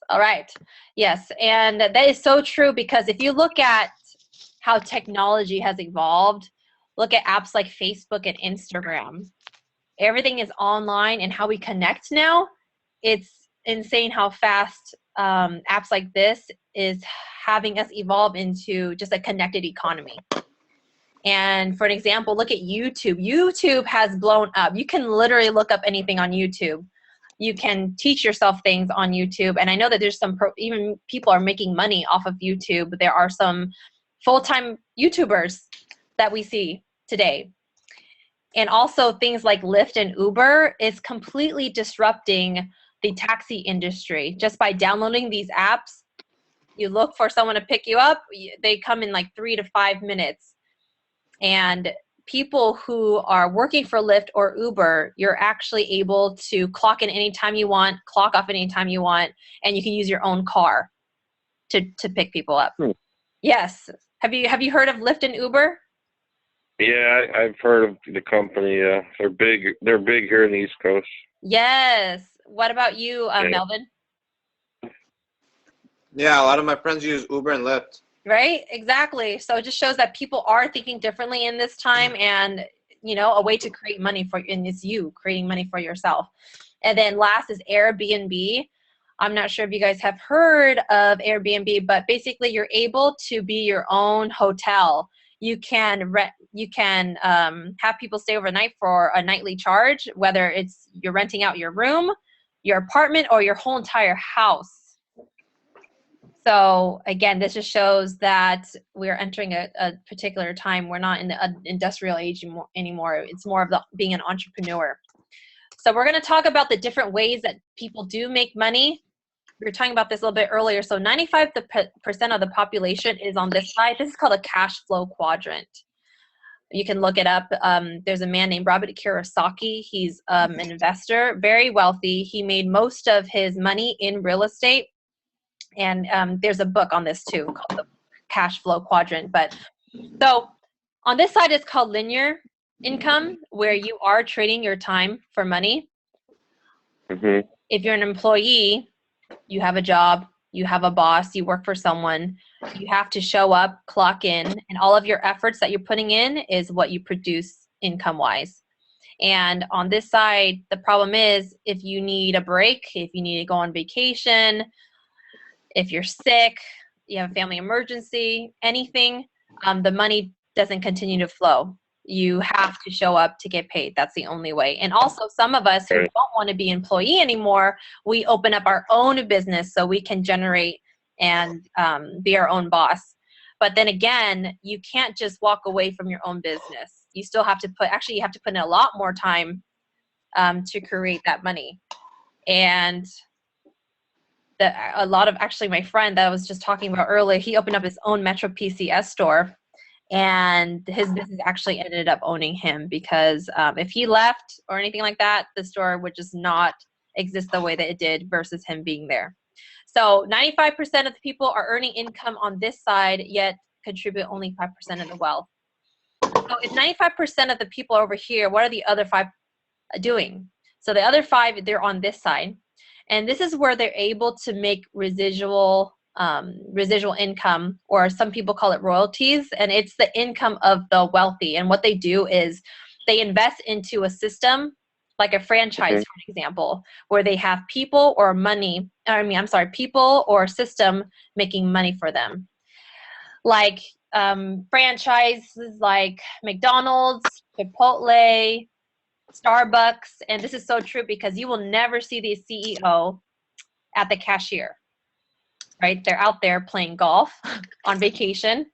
All right. Yes. And that is so true, because if you look at how technology has evolved, look at apps like Facebook and Instagram. Everything is online, and how we connect now, it's insane how fast apps like this is having us evolve into just a connected economy. And for an example, look at YouTube. YouTube has blown up. You can literally look up anything on YouTube. You can teach yourself things on YouTube. And I know that there's some, even people are making money off of YouTube. There are some full-time YouTubers that we see today. And also things like Lyft and Uber is completely disrupting the taxi industry. Just by downloading these apps, you look for someone to pick you up, they come in like 3 to 5 minutes. And people who are working for Lyft or Uber, you're actually able to clock in anytime you want, clock off anytime you want, and you can use your own car to pick people up. Yes. Have you heard of Lyft and Uber? Yeah, I've heard of the company. They're big. They're big here in the East Coast. Yes. What about you, Melvin? Yeah, a lot of my friends use Uber and Lyft. Right? Exactly. So it just shows that people are thinking differently in this time, and, you know, a way to create money and it's you creating money for yourself. And then last is Airbnb. I'm not sure if you guys have heard of Airbnb, but basically you're able to be your own hotel. You can have people stay overnight for a nightly charge, whether it's you're renting out your room, your apartment, or your whole entire house. So again, this just shows that we're entering a particular time. We're not in the industrial age anymore. It's more of being an entrepreneur. So we're going to talk about the different ways that people do make money. We were talking about this a little bit earlier. So 95% of the population is on this side. This is called a cash flow quadrant. You can look it up. There's a man named Robert Kiyosaki. He's an investor, very wealthy. He made most of his money in real estate. And there's a book on this too called the cash flow quadrant. But so on this side, it's called linear income, where you are trading your time for money. Mm-hmm. If you're an employee, you have a job, you have a boss, you work for someone, you have to show up, clock in, and all of your efforts that you're putting in is what you produce income-wise. And on this side, the problem is if you need a break, if you need to go on vacation, if you're sick, you have a family emergency, anything, the money doesn't continue to flow. You have to show up to get paid. That's the only way. And also some of us who don't want to be employee anymore, we open up our own business so we can generate and be our own boss. But then again, you can't just walk away from your own business. You still have to you have to put in a lot more time to create that money. And a lot of actually my friend that I was just talking about earlier, he opened up his own Metro PCS store, and his business actually ended up owning him, because if he left or anything like that, the store would just not exist the way that it did versus him being there. So 95% of the people are earning income on this side, yet contribute only 5% of the wealth. So if 95% of the people are over here, what are the other 5 doing? So the other 5, they're on this side. And this is where they're able to make residual income, or some people call it royalties, and it's the income of the wealthy. And what they do is they invest into a system, like a franchise, for example, where they have people or people or system making money for them. Like franchises like McDonald's, Chipotle, Starbucks, and this is so true because you will never see the CEO at the cashier, right? They're out there playing golf on vacation,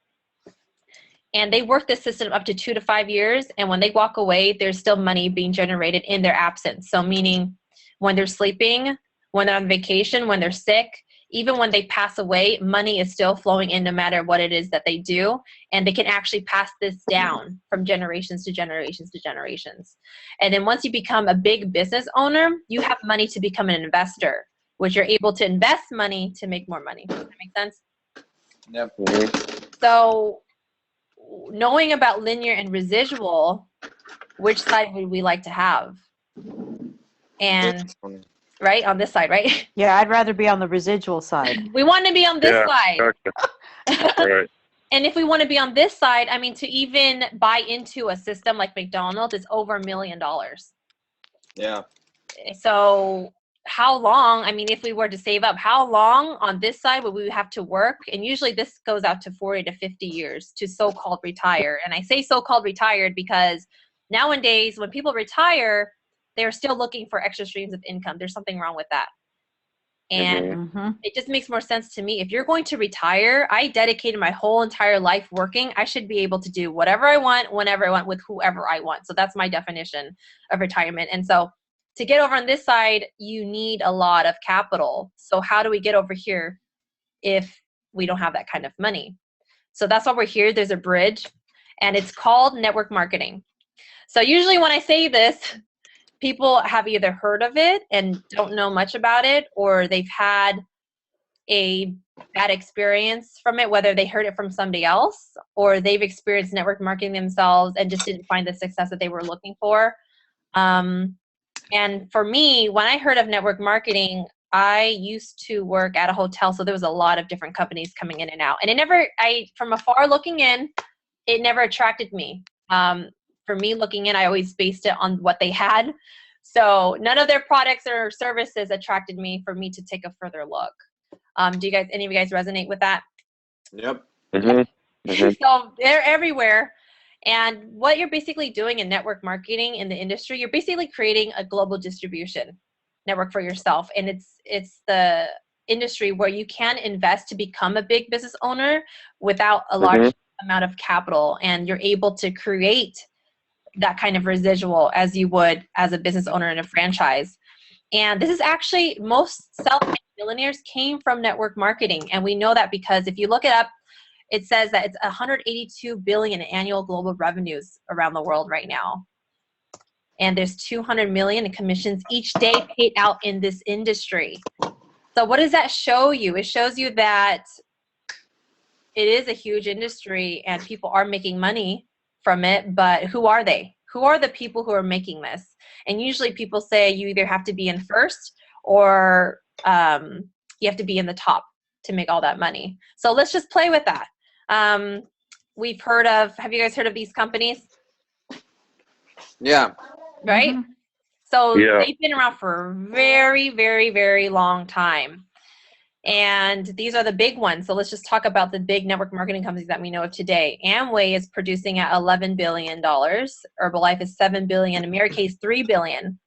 and they work this system up to 2 to 5 years, and when they walk away, there's still money being generated in their absence. So meaning when they're sleeping, when they're on vacation, when they're sick, even when they pass away, money is still flowing in no matter what it is that they do. And they can actually pass this down from generations to generations to generations. And then once you become a big business owner, you have money to become an investor, which you're able to invest money to make more money. Does that make sense? Yep. So knowing about linear and residual, which side would we like to have? And right? On this side, right? Yeah, I'd rather be on the residual side. We want to be on this side. Gotcha. All right. And if we want to be on this side, I mean, to even buy into a system like McDonald's is over $1 million. Yeah. So how long, I mean, if we were to save up, how long on this side would we have to work? And usually this goes out to 40 to 50 years to so-called retire. And I say so-called retired because nowadays when people retire, they're still looking for extra streams of income. There's something wrong with that. And it just makes more sense to me. If you're going to retire, I dedicated my whole entire life working. I should be able to do whatever I want, whenever I want, with whoever I want. So that's my definition of retirement. And so to get over on this side, you need a lot of capital. So how do we get over here if we don't have that kind of money? So that's why we're here. There's a bridge, and it's called network marketing. So usually when I say this, people have either heard of it and don't know much about it, or they've had a bad experience from it, whether they heard it from somebody else or they've experienced network marketing themselves and just didn't find the success that they were looking for. And for me, when I heard of network marketing, I used to work at a hotel, so there was a lot of different companies coming in and out. And from afar looking in, it never attracted me. For me looking in, I always based it on what they had. So none of their products or services attracted me for me to take a further look. Do any of you guys resonate with that? Yep. So they're everywhere. And what you're basically doing in network marketing in the industry, you're basically creating a global distribution network for yourself. And it's the industry where you can invest to become a big business owner without a large amount of capital. And you're able to create that kind of residual as you would as a business owner in a franchise. And this is actually, most self-made millionaires came from network marketing. And we know that because if you look it up, it says that it's 182 billion in annual global revenues around the world right now. And there's 200 million in commissions each day paid out in this industry. So what does that show you? It shows you that it is a huge industry and people are making money from it, but who are they? Who are the people who are making this? And usually people say you either have to be in first or you have to be in the top to make all that money. So let's just play with that. Have you guys heard of these companies? Yeah. Right? So they've been around for a very, very, very long time. And these are the big ones. So let's just talk about the big network marketing companies that we know of today. Amway is producing at $11 billion. Herbalife is $7 billion. America is $3 billion.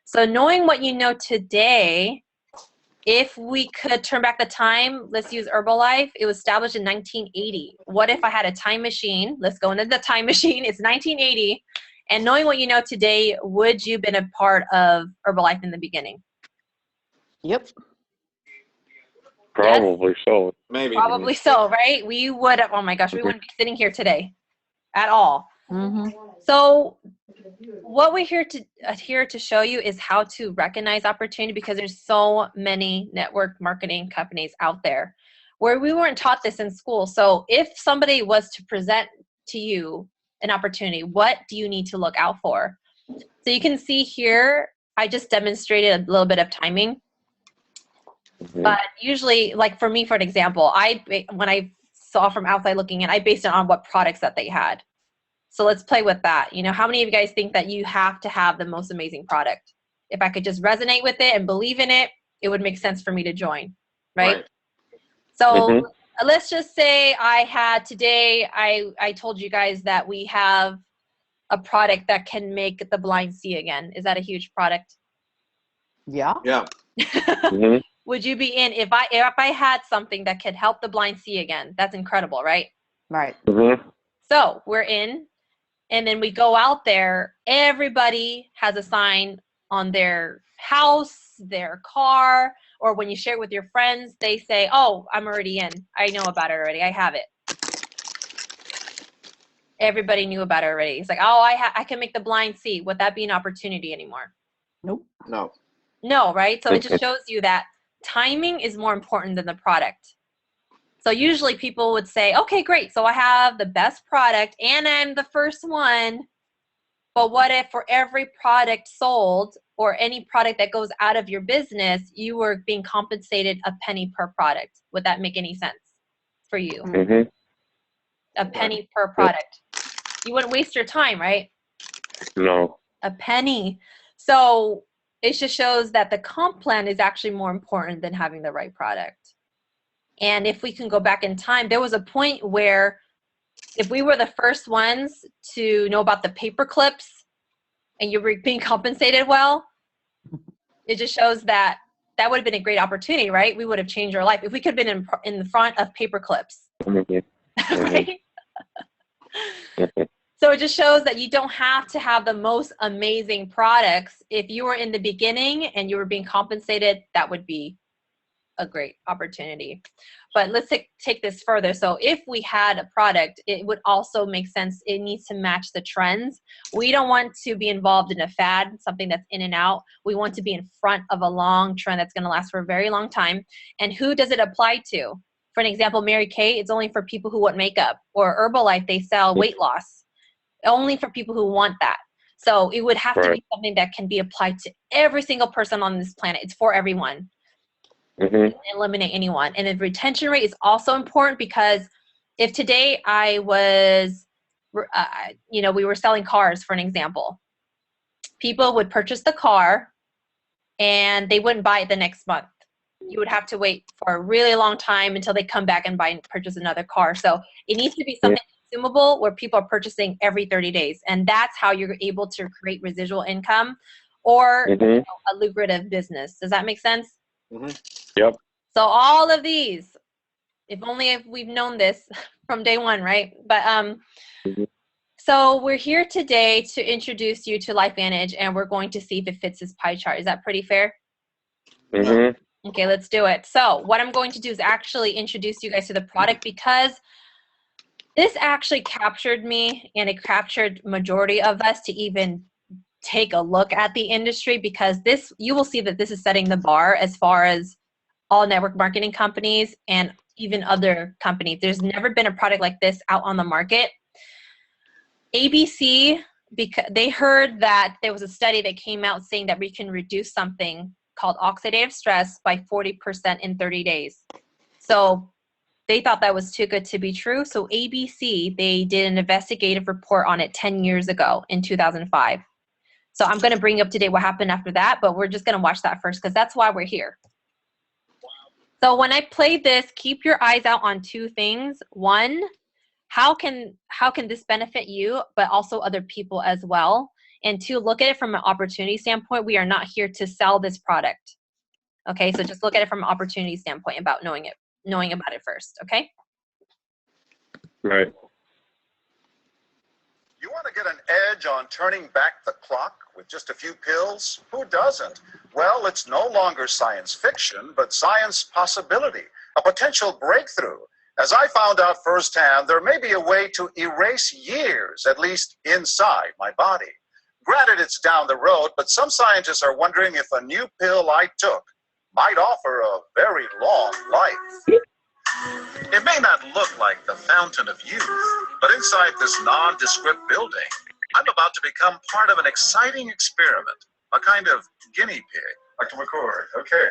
So knowing what you know today, if we could turn back the time, let's use Herbalife. It was established in 1980. What if I had a time machine? Let's go into the time machine. It's 1980. And knowing what you know today, would you have been a part of Herbalife in the beginning? Yep. Probably so. Maybe. Probably so, right? We would have, oh my gosh, we wouldn't be sitting here today at all. So what we're here to show you is how to recognize opportunity, because there's so many network marketing companies out there where we weren't taught this in school. So if somebody was to present to you an opportunity, what do you need to look out for? So you can see here, I just demonstrated a little bit of timing. But usually, like for me, for an example, when I saw from outside looking in, I based it on what products that they had. So let's play with that. You know, how many of you guys think that you have to have the most amazing product? If I could just resonate with it and believe in it, it would make sense for me to join, right? So let's just say I told you guys that we have a product that can make the blind see again. Is that a huge product? Yeah. Yeah. Would you be in if I had something that could help the blind see again? That's incredible, right? Right. So we're in, and then we go out there. Everybody has a sign on their house, their car, or when you share it with your friends, they say, "Oh, I'm already in. I know about it already. I have it." Everybody knew about it already. It's like, "Oh, I can make the blind see." Would that be an opportunity anymore? Nope. No, right? So it just shows you that timing is more important than the product. So usually people would say, okay, great. So I have the best product and I'm the first one. But what if for every product sold or any product that goes out of your business, you were being compensated a penny per product. Would that make any sense for you? Mm-hmm. A penny per product. You wouldn't waste your time, right? No. A penny. So it just shows that the comp plan is actually more important than having the right product. And if we can go back in time, there was a point where if we were the first ones to know about the paper clips and you were being compensated well, it just shows that that would have been a great opportunity, right? We would have changed our life if we could have been in the front of paper clips. Mm-hmm. Right? So it just shows that you don't have to have the most amazing products. If you were in the beginning and you were being compensated, that would be a great opportunity. But let's take this further. So if we had a product, it would also make sense. It needs to match the trends. We don't want to be involved in a fad, something that's in and out. We want to be in front of a long trend that's going to last for a very long time. And who does it apply to? For an example, Mary Kay, it's only for people who want makeup. Or Herbalife, they sell weight loss. Only for people who want that. So it would have to be something that can be applied to every single person on this planet. It's for everyone. Mm-hmm. Eliminate anyone. And the retention rate is also important because if today I was, we were selling cars, for an example, people would purchase the car and they wouldn't buy it the next month. You would have to wait for a really long time until they come back and buy and purchase another car. So it needs to be something consumable where people are purchasing every 30 days. And that's how you're able to create residual income or a lucrative business. Does that make sense? Mm-hmm. Yep. So all of these, if we've known this from day one, right? But so we're here today to introduce you to LifeVantage, and we're going to see if it fits this pie chart. Is that pretty fair? Mm-hmm. Okay, let's do it. So what I'm going to do is actually introduce you guys to the product because this actually captured me, and it captured majority of us to even take a look at the industry, because this, you will see that this is setting the bar as far as all network marketing companies and even other companies. There's never been a product like this out on the market. ABC, because they heard that there was a study that came out saying that we can reduce something called oxidative stress by 40% in 30 days. So they thought that was too good to be true. So ABC, they did an investigative report on it 10 years ago in 2005. So I'm going to bring up today what happened after that, but we're just going to watch that first because that's why we're here. So when I play this, keep your eyes out on two things. One, how can this benefit you, but also other people as well? And two, look at it from an opportunity standpoint. We are not here to sell this product. Okay, so just look at it from an opportunity standpoint about knowing about it first, okay? Right. You want to get an edge on turning back the clock with just a few pills? Who doesn't? Well, it's no longer science fiction, but science possibility, a potential breakthrough. As I found out firsthand, there may be a way to erase years, at least inside my body. Granted, it's down the road, but some scientists are wondering if a new pill I took might offer a very long life. It may not look like the fountain of youth, but inside this nondescript building, I'm about to become part of an exciting experiment, a kind of guinea pig. Dr. McCord, okay.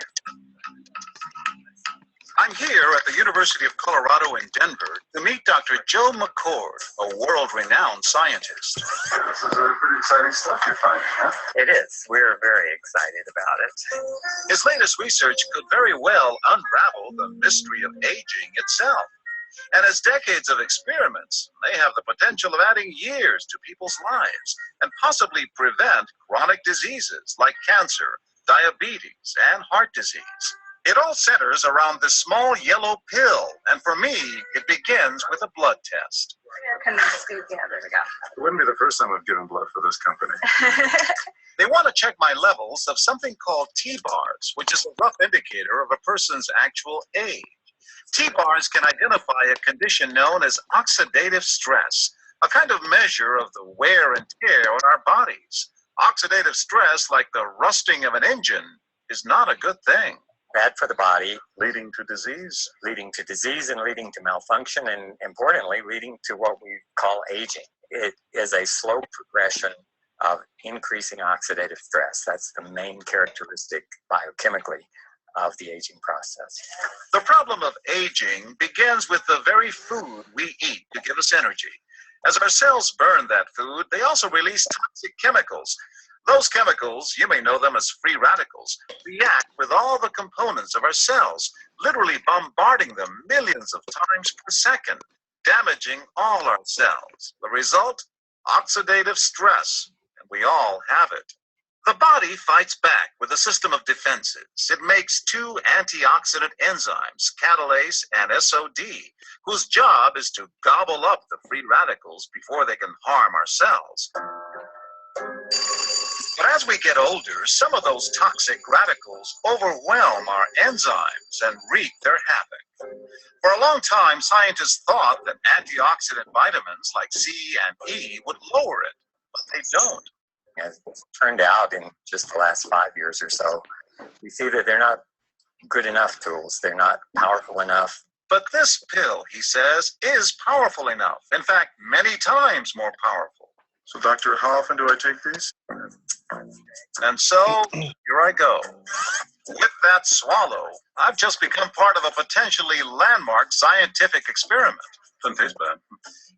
I'm here at the University of Colorado in Denver to meet Dr. Joe McCord, a world-renowned scientist. This is pretty exciting stuff you're finding, huh? It is. We're very excited about it. His latest research could very well unravel the mystery of aging itself. And as decades of experiments, they have the potential of adding years to people's lives and possibly prevent chronic diseases like cancer, diabetes, and heart disease. It all centers around this small yellow pill, and for me, it begins with a blood test. Kind of scoop, yeah, there we go. It wouldn't be the first time I've given blood for this company. They want to check my levels of something called T-bars, which is a rough indicator of a person's actual age. T-bars can identify a condition known as oxidative stress, a kind of measure of the wear and tear on our bodies. Oxidative stress, like the rusting of an engine, is not a good thing. Bad for the body, Leading to disease. leading to disease and leading to malfunction, and importantly, leading to what we call aging. It is a slow progression of increasing oxidative stress. That's the main characteristic biochemically of the aging process. The problem of aging begins with the very food we eat to give us energy. As our cells burn that food, they also release toxic chemicals. Those chemicals, you may know them as free radicals, react with all the components of our cells, literally bombarding them millions of times per second, damaging all our cells. The result? Oxidative stress, and we all have it. The body fights back with a system of defenses. It makes two antioxidant enzymes, catalase and SOD, whose job is to gobble up the free radicals before they can harm our cells. But as we get older, some of those toxic radicals overwhelm our enzymes and wreak their havoc. For a long time, scientists thought that antioxidant vitamins like C and E would lower it, but they don't. As it's turned out in just the last 5 years or so, we see that they're not good enough tools. They're not powerful enough. But this pill, he says, is powerful enough. In fact, many times more powerful. So, doctor, how often do I take these? And so, here I go. With that swallow, I've just become part of a potentially landmark scientific experiment. Doesn't taste bad.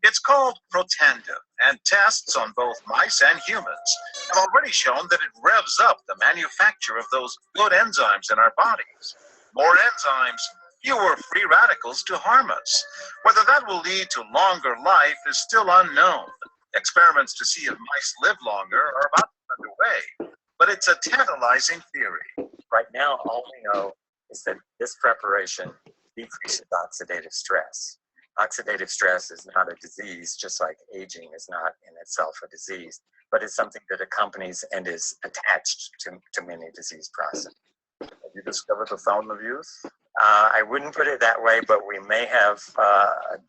It's called Protandim, and tests on both mice and humans have already shown that it revs up the manufacture of those good enzymes in our bodies. More enzymes, fewer free radicals to harm us. Whether that will lead to longer life is still unknown. Experiments to see if mice live longer are about to be underway, but it's a tantalizing theory. Right now, all we know is that this preparation decreases oxidative stress. Oxidative stress is not a disease, just like aging is not in itself a disease, but it's something that accompanies and is attached to many disease processes. Have you discovered the fountain of youth? I wouldn't put it that way, but we may have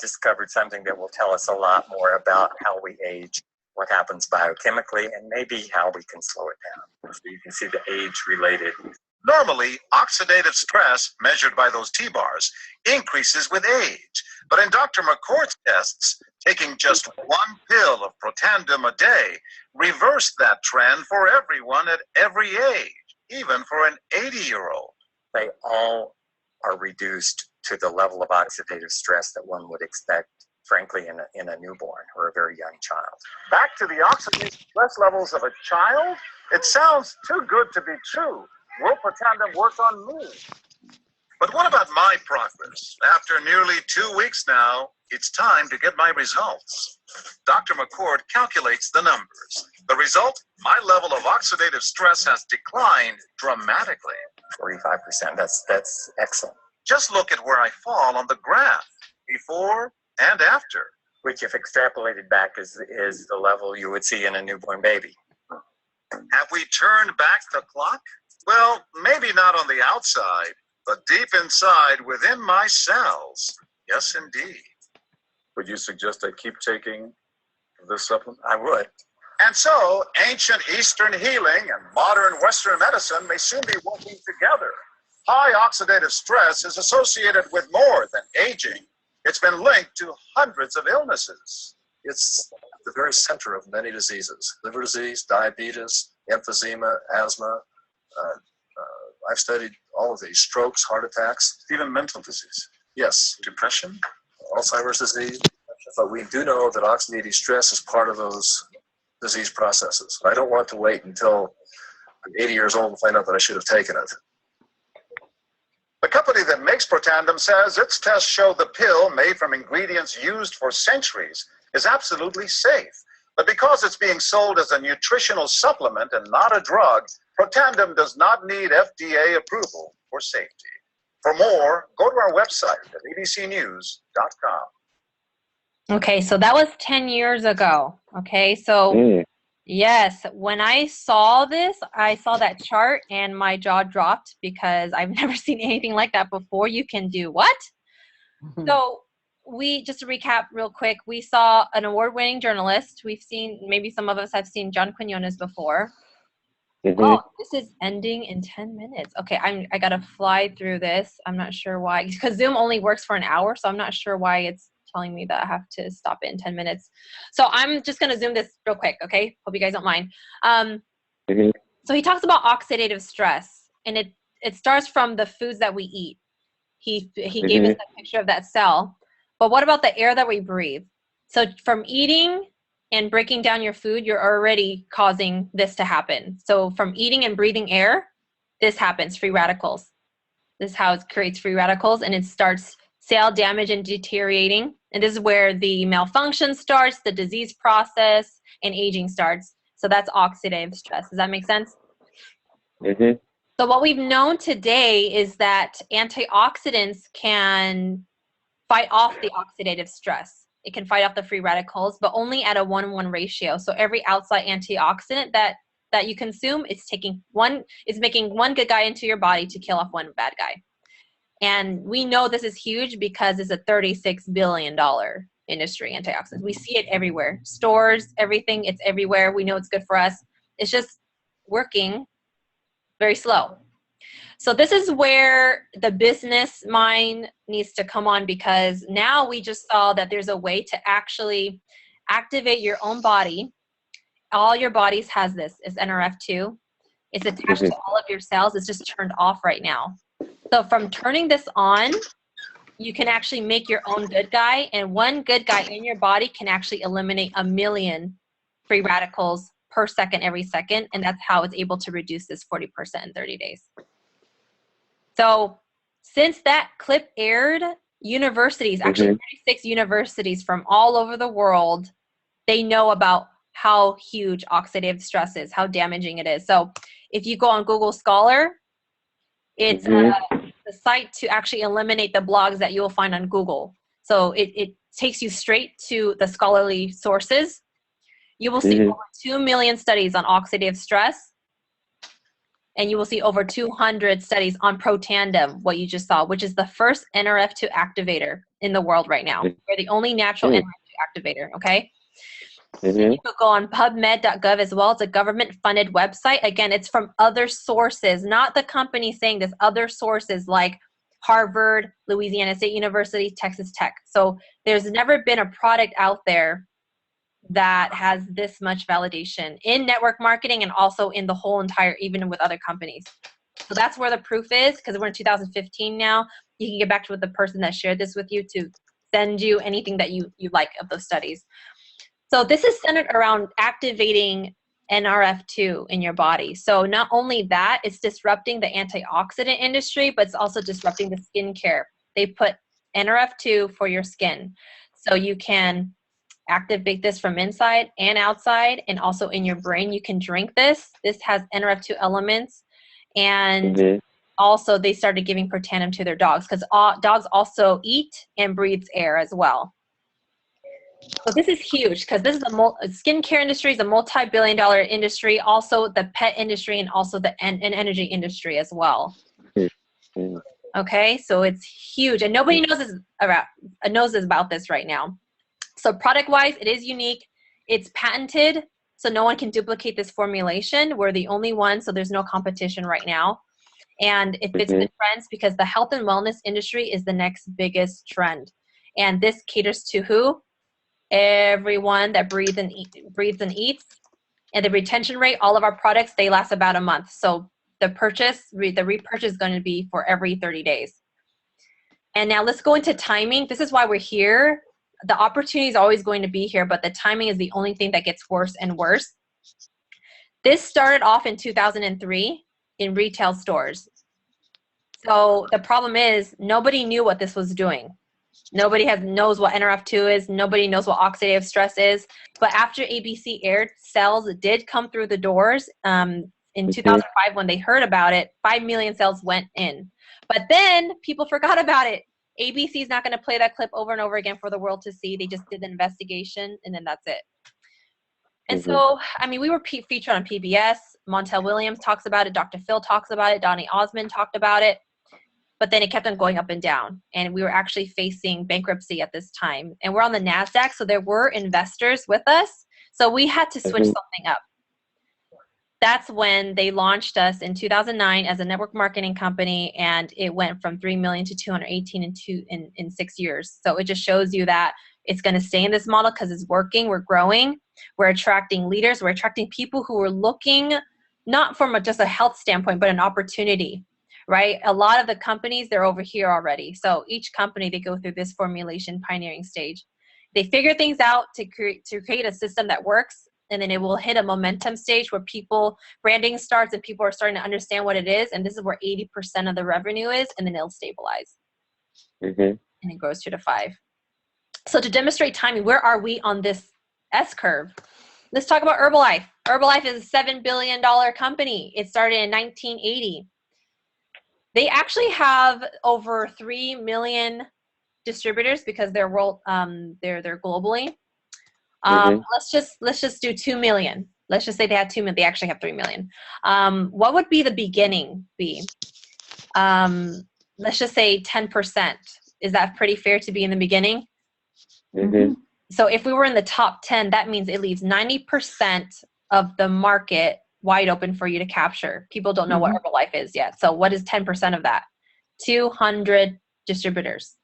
discovered something that will tell us a lot more about how we age, what happens biochemically, and maybe how we can slow it down. So you can see the age-related. Normally, oxidative stress, measured by those T-bars, increases with age. But in Dr. McCord's tests, taking just one pill of Protandim a day reversed that trend for everyone at every age, even for an 80-year-old. They all are reduced to the level of oxidative stress that one would expect, frankly, in a newborn or a very young child. Back to the oxidative stress levels of a child? It sounds too good to be true. Will Protandim work on me? But what about my progress? After nearly 2 weeks now, it's time to get my results. Dr. McCord calculates the numbers. The result? My level of oxidative stress has declined dramatically. 45%, that's excellent. Just look at where I fall on the graph, before and after. Which, if extrapolated back, is the level you would see in a newborn baby. Have we turned back the clock? Well, maybe not on the outside, but deep inside within my cells. Yes, indeed. Would you suggest I keep taking this supplement? I would. And so, ancient Eastern healing and modern Western medicine may soon be working together. High oxidative stress is associated with more than aging. It's been linked to hundreds of illnesses. It's the very center of many diseases: liver disease, diabetes, emphysema, asthma. I've studied all of these: strokes, heart attacks, Even mental disease. yes, Depression? Alzheimer's disease. But we do know that oxidative stress is part of those disease processes. I don't want to wait until I'm 80 years old and find out that I should have taken it. The company that makes Protandim says its tests show the pill, made from ingredients used for centuries, is absolutely safe. But because it's being sold as a nutritional supplement and not a drug, Protandim does not need FDA approval for safety. For more, go to our website at abcnews.com. Okay, so that was 10 years ago. Okay, so yes, when I saw this, I saw that chart and my jaw dropped because I've never seen anything like that before. You can do what? So just to recap real quick, we saw an award-winning journalist. We've seen, maybe some of us have seen John Quinones before. Oh, this is ending in 10 minutes. Okay, I gotta fly through this. I'm not sure why, because Zoom only works for an hour, so I'm not sure why it's telling me that I have to stop it in 10 minutes. So I'm just going to zoom this real quick, okay? Hope you guys don't mind. So he talks about oxidative stress, and it starts from the foods that we eat. He gave us a picture of that cell. But what about the air that we breathe? So from eating and breaking down your food, you're already causing this to happen. So from eating and breathing air, this happens, free radicals. This is how it creates free radicals, and it starts cell damage and deteriorating. And this is where the malfunction starts, the disease process, and aging starts. So that's oxidative stress. Does that make sense? So what we've known today is that antioxidants can fight off the oxidative stress. It can fight off the free radicals, but only at a 1-1 ratio. So every outside antioxidant that you consume is making one good guy into your body to kill off one bad guy. And we know this is huge because it's a $36 billion industry, antioxidants. We see it everywhere. Stores, everything, it's everywhere. We know it's good for us. It's just working very slow. So this is where the business mind needs to come on, because now we just saw that there's a way to actually activate your own body. All your bodies has this. It's NRF2. It's attached to all of your cells. It's just turned off right now. So from turning this on, you can actually make your own good guy, and one good guy in your body can actually eliminate 1 million free radicals per second every second, and that's how it's able to reduce this 40% in 30 days. So since that clip aired, universities, actually 36 universities from all over the world, they know about how huge oxidative stress is, how damaging it is. So if you go on Google Scholar, it's the site to actually eliminate the blogs that you will find on Google. So it takes you straight to the scholarly sources. You will see over 2 million studies on oxidative stress, and you will see over 200 studies on Protandem, what you just saw, which is the first NRF2 activator in the world right now. We're the only natural NRF2 activator, okay? You could go on pubmed.gov as well. It's a government-funded website. Again, it's from other sources, not the company saying this, other sources like Harvard, Louisiana State University, Texas Tech. So there's never been a product out there that has this much validation in network marketing and also in the whole entire, even with other companies. So that's where the proof is, because we're in 2015 now. You can get back to the person that shared this with you to send you anything that you like of those studies. So this is centered around activating NRF2 in your body. So not only that, it's disrupting the antioxidant industry, but it's also disrupting the skincare. They put NRF2 for your skin. So you can activate this from inside and outside, and also in your brain. You can drink this. This has NRF2 elements. And also they started giving Protandim to their dogs, because dogs also eat and breathe air as well. So this is huge, because this is skincare industry is a multi-billion-dollar industry, also the pet industry, and also the energy industry as well. Okay, so it's huge, and nobody knows about this right now. So product-wise, it is unique. It's patented, so no one can duplicate this formulation. We're the only one, so there's no competition right now. And it fits the trends, because the health and wellness industry is the next biggest trend. And this caters to who? Everyone that breathes and eats. And the retention rate, all of our products, they last about a month. So the repurchase is going to be for every 30 days. And now let's go into timing. This is why we're here. The opportunity is always going to be here, but the timing is the only thing that gets worse and worse. This started off in 2003 in retail stores. So the problem is nobody knew what this was doing. Nobody knows what NRF2 is. Nobody knows what oxidative stress is. But after ABC aired, cells did come through the doors. In 2005, when they heard about it, 5 million cells went in. But then people forgot about it. ABC is not going to play that clip over and over again for the world to see. They just did the investigation, and then that's it. And so, I mean, we were featured on PBS. Montel Williams talks about it. Dr. Phil talks about it. Donny Osmond talked about it. But then it kept on going up and down. And we were actually facing bankruptcy at this time. And we're on the NASDAQ, so there were investors with us. So we had to switch something up. that's when they launched us in 2009 as a network marketing company, and it went from 3 million to 218 in 6 years. So it just shows you that it's going to stay in this model because it's working. We're growing. We're attracting leaders. We're attracting people who are looking not from just a health standpoint, but an opportunity, right? A lot of the companies, they're over here already. So each company, they go through this formulation pioneering stage. They figure things out to create a system that works, and then it will hit a momentum stage where branding starts and people are starting to understand what it is. And this is where 80% of the revenue is, and then it'll stabilize. And it grows 2 to 5. So to demonstrate timing, where are we on this S curve? Let's talk about Herbalife. Herbalife is a $7 billion company. It started in 1980. They actually have over 3 million distributors because they're globally. Let's just do 2 million. Let's just say they had 2 million. They actually have 3 million. What would be the beginning be? Let's just say 10%. Is that pretty fair to be in the beginning? So if we were in the top 10, that means it leaves 90% of the market wide open for you to capture. People don't know what Herbalife is yet. So what is 10% of that? 200 distributors.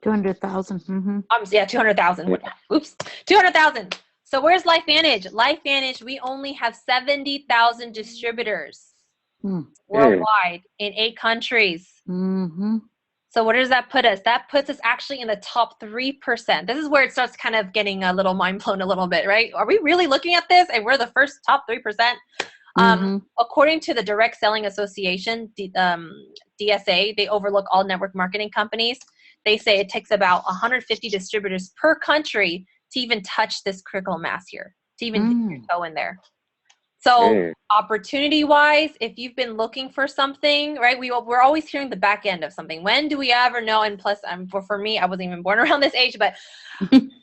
200,000. Yeah, 200,000. Oops, 200,000. So where's LifeVantage? LifeVantage, we only have 70,000 distributors worldwide in 8 countries. So where does that put us? That puts us actually in the top 3%. This is where it starts kind of getting a little mind blown a little bit, right? Are we really looking at this and we're the first top 3%? According to the Direct Selling Association, DSA, they overlook all network marketing companies. They say it takes about 150 distributors per country to even touch this critical mass here, to even dip your toe in there. So opportunity-wise, if you've been looking for something, right, we're always hearing the back end of something. When do we ever know? And plus, for me, I wasn't even born around this age, but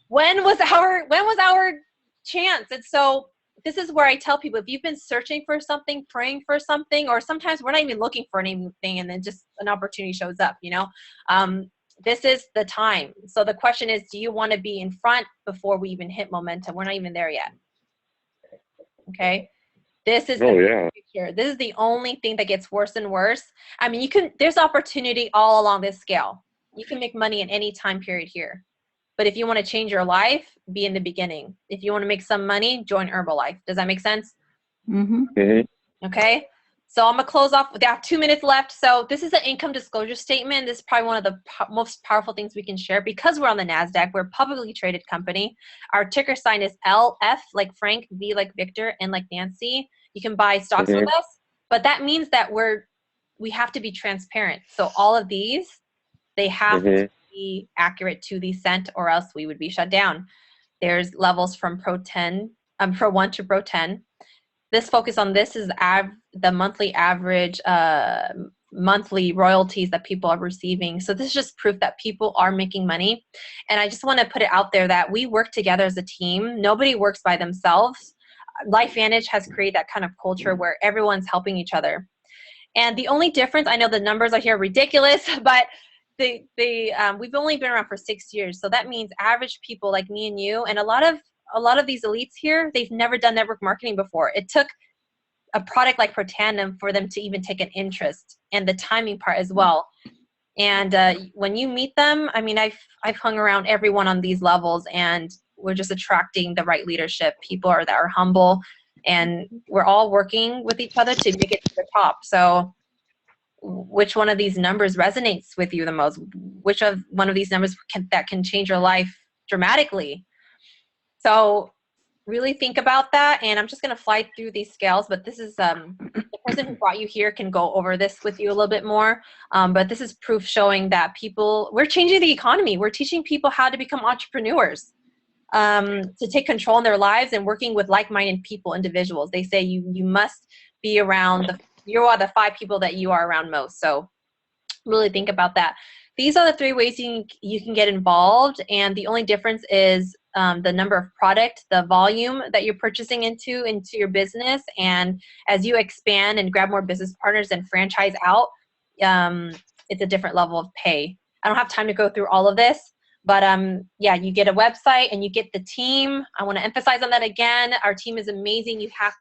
when was our chance? And so this is where I tell people, if you've been searching for something, praying for something, or sometimes we're not even looking for anything and then just an opportunity shows up, this is the time. So the question is, do you want to be in front before we even hit momentum? We're not even there yet. Okay. This is the picture. This is the only thing that gets worse and worse. I mean, there's opportunity all along this scale. You can make money in any time period here. But if you want to change your life, be in the beginning. If you want to make some money, join Herbalife. Does that make sense? Okay. So I'm going to close off. We have 2 minutes left. So this is an income disclosure statement. This is probably one of the most powerful things we can share because we're on the NASDAQ. We're a publicly traded company. Our ticker sign is LF, like Frank, V like Victor, N like Nancy. You can buy stocks with us, but that means that we have to be transparent. So all of these, they have to be accurate to the cent or else we would be shut down. There's levels from Pro 1 to Pro 10. This focus on this is the monthly average monthly royalties that people are receiving. So this is just proof that people are making money. And I just want to put it out there that we work together as a team. Nobody works by themselves. LifeVantage has created that kind of culture where everyone's helping each other. And the only difference, I know the numbers are here ridiculous, but we've only been around for 6 years. So that means average people like me and you, and a lot of these elites here, they've never done network marketing before. It took a product like Protandem for them to even take an interest, and the timing part as well. And when you meet them, I mean, I've hung around everyone on these levels, and we're just attracting the right leadership. People that are humble, and we're all working with each other to make it to the top. So which one of these numbers resonates with you the most? Which of one of these numbers that can change your life dramatically? So really think about that. And I'm just going to fly through these scales, but this is the person who brought you here can go over this with you a little bit more. But this is proof showing that we're changing the economy. We're teaching people how to become entrepreneurs, to take control in their lives and working with like-minded people, individuals. They say you must be around you are the 5 people that you are around most. So really think about that. These are the 3 ways you can get involved. And the only difference is the number of product, the volume that you're purchasing into your business. And as you expand and grab more business partners and franchise out, it's a different level of pay. I don't have time to go through all of this, but yeah, you get a website and you get the team. I want to emphasize on that again. Our team is amazing. You have